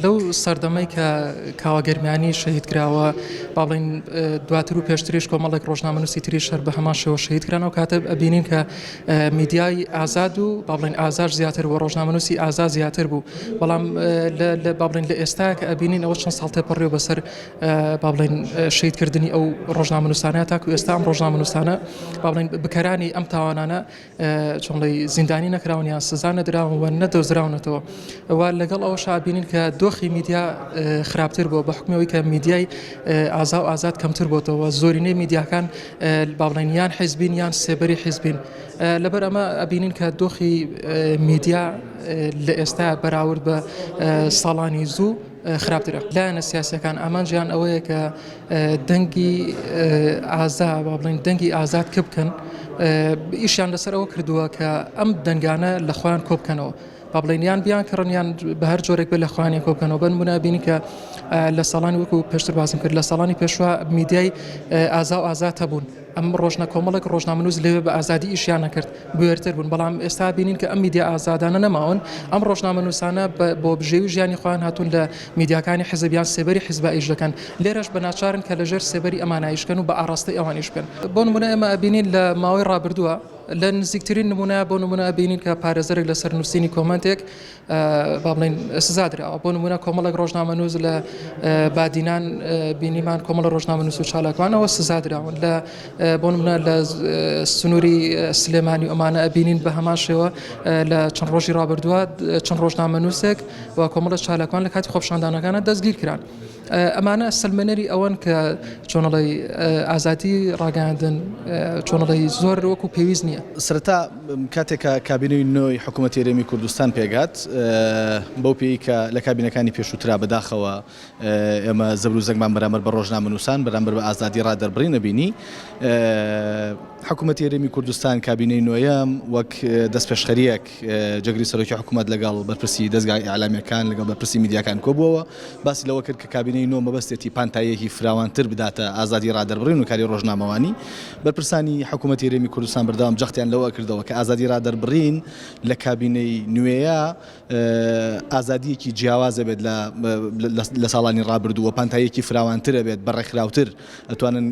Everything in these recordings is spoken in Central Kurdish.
لەو سەردەمەی کە کاوەگەرمیانی شەهید کراوە با بڵین دواتر و پێشتریش کۆمەڵێک ڕۆژنامەنووسی تریش هەر بە هەمان شێوە شەهید کرانەوە کاتە ئەبینین کە میدیای ئازاد و با بڵین ئازار زیاتر بوو ڕۆژنامەنووسی ئازاد زیاتر بوو بەڵام با بڵین لە ئێستا کە ئەبینین ئەوە چەند ساڵ تێپەڕێ بەسەر با بڵین شەهیدکردنی ئەو ڕۆژنامەنووسانە تاکو ئێستا ئەم ڕۆژنامەنووسانە با بڵین بەکارانی ئەم تاوانانە چۆنڵی زیندانی نەکراونیان سزا نەدراون و نەدۆزراونەتەوە و لەگەڵ ئەوەش ئابینین کە دۆخی میدیا خراپتر بووە بە حکمەوەی کە میدیای ئازا و ئازاد کەمتر بۆتەوە زۆرینەی میدیاکان با بڵین یان حیزبین یان سێبەری حیزبین لەبەر ئەمە ئەبینین کە دۆخی میدیا لە ئێستا بەراورد بە ساڵانی زوو خراپترە لایەنە سیاسەکان ئامانجیان ئەوەیە کە دەنگی ئازا با بڵین دەنگی ئازاد کە بکەن ئیشیان لەسەر ئەوە کردووە کە ئەم دەنگانە لە خۆیان کۆبکەنەوە با بڵین یان بیان کڕنیان بە هەر جۆرێک بێ لە خوانی کۆبکەنەوە بنمونە بینی کە لە ساڵانی وەکو پێشتر باسم کرد لە ساڵانی پێشوە میدیای ئازا و ئازاد هەبوون ئەم ڕۆژنە کۆمەڵێک ڕۆژنامەنووس لەوێ بە ئازادی ئیشیان نەکرد بوێرتر بوون بەڵام ئێستا بینین کە ئەم میدیا ئازادانە نەماون ئەم ڕۆژنامەنووسانە بۆ بژێوی ژیانی خۆیان هاتوون لە میدیاکانی حیزبیان سێبەری حیزب ئیش دەکەن لێرەش بە ناچارن کە لەژێر سێبەری ئەمان ئیشکەن و بە ئاڕاستەی ئەوان ئیش بکەن بۆ نمونە ئێمە ئەبینین لە ماوەی ڕابردووە لە نزیکترین نمونە بۆ نمونە بینین کە پارێزەرێک لەسەر نووسینی کۆمنتێک با بڵین سزا درراوە بۆ نمونە کۆمەڵێک ڕۆژنامەنووس لە بادینان بینیمان کۆمەڵ ڕۆژنامەنووس و چالاکوانەوە سزا دراون لە بۆ نمونە لە سنووری سلێمانی ئەمانە ئەبینین بە هەمان شێوە لە چەند ڕۆژی ڕابردووە چەند ڕۆژنامەنووسێک و کۆمەڵە چالاکوان لە کاتی خۆپشاندانەکانە دەستگیر کران ئەمانە سلمێنەری ئەوەن کە چۆنەڵی ئازادی ڕاگەاندن چۆنەڵی زۆر وەکو پێویست نییە سەرەتا کاتێکە کابینەی نوێی حکوومەتی هەرێمی کوردستان پێگات بەو پێی کە لە کابینەکانی پێشووترا بەداخەوە ئێمە زەبر و زەنگمان بەرامبەر بە ڕۆژنامەنووسان بەرامبەر بە ئازادی ڕادەربڕین نەبینی حکوومەتی هەرێمی کوردستان کابینەی نوێیەم وەک دەستپێشخەریەک جەگری سەرۆکی حکوومەت لەگەڵ بەرپرسی دەستگای ئیعلامیەکان لەگەڵ بەرپرسی میدیاکان کۆبووەوە باسی لەوە کرد کە کابینەی نۆ مەبەستێتی پانتاییەکی فراوانتر بداتە ئازادی ڕادەربڕین و کاری ڕۆژنامەوانی بەرپرسانی حکوومەتی هەرێمی کوردستان بەردەوام جەختیان لەوە کردەوە کە ئازادی ڕادەربڕین لە کابینەی نوێیە ئازادیەکی جیاوازە بێت لە ساڵانی ڕابردووە پانتاییەکی فراوانترە بێت بەڕێکخراوتر ئەتوانن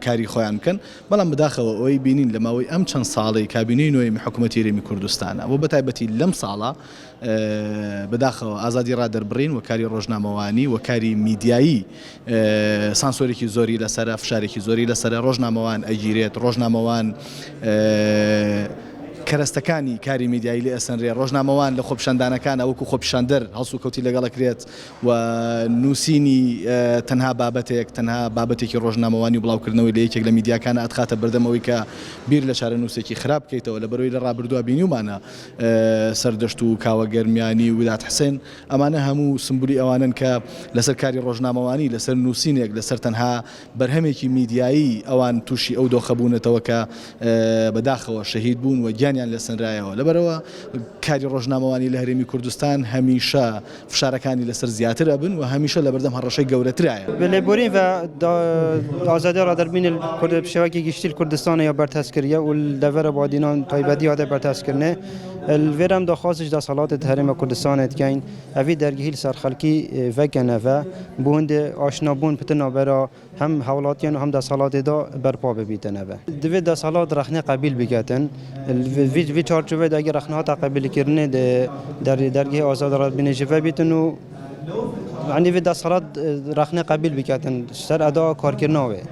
کاری خۆیان بکەن بەڵام بەداخەوە ئەوەی بینین لە ماوەی ئەم چەند ساڵی کابینەی نوێی حکوومەتی هەرێمی کوردستانە و بەتایبەتی لەم ساڵە بەداخەوە ئازادی ڕادەربڕین و کاری ڕۆژنامەوانی و کاری میدیایی سانسۆرێکی زۆری لەسرە فشارێکی زۆری لەسرە ڕۆژنامەوان ئەگیرێت ڕۆژنامەوان کەرەستەکانی کاری میدیایی لێ ئەسەنرێ ڕۆژنامەوان لە خۆپیشاندانەکانە وەکو خۆپیشاندەر هەڵسو کەوتی لەگەڵەکرێت و نووسینی تەنها بابەتێکی ڕۆژنامەوانی و بڵاوکردنەوەی لە یەکێک لە میدیاکانە ئەتخاتە بەردەمەوەی کە بیر لە چارە نووسێکی خراپ بکەیتەوە لە بەرەوەی لە ڕابردووە بینیومانە سەردەشت و کاوەگەرمیانی ودات حسێن ئەمانە هەموو سمبولی ئەوانن کە لەسەر کاری ڕۆژنامەوانی لەسەر نووسینێک لەسەر تەنها بەرهەمێکی میدیایی ئەوان تووشی ئەو دۆخەبوونەتەوە کە بەداخەوە شەهید بوون و گیانیان لە سنرایەوە لەبەرەوە کاری ڕۆژنامەوانی لە هەرێمی کوردستان هەمیشە فشارەکانی لەسەر زیاتر ئەبن و هەمیشە لە بەردەم هەڕەشەی گەورەترایە لێبوورین و ئازادی ڕادەربڕین شێوەیەکی گشتی کوردستان یا بەرتەسکردیە و لەڤەرە بادینان تایبەتی هاتە بەرتەسکردنێ الویرم داخوازش دا صلات هەرێمە کوردستان اتکین اوی درگیهی سر خلکی وکنه و بوند آشنا بون پتنا برا هم حولاتیان و هم دا صلات دا برپا ببیتنه و دوید دا صلات رخنه قبیل بگتن وی چارچوبه دا اگر رخنه ها قبیل کرنه در درگیه آزاد رادبین جوه بیتن و یعنی وی دا صلات رخنه قبیل بگتن سر ادا کار کرناوه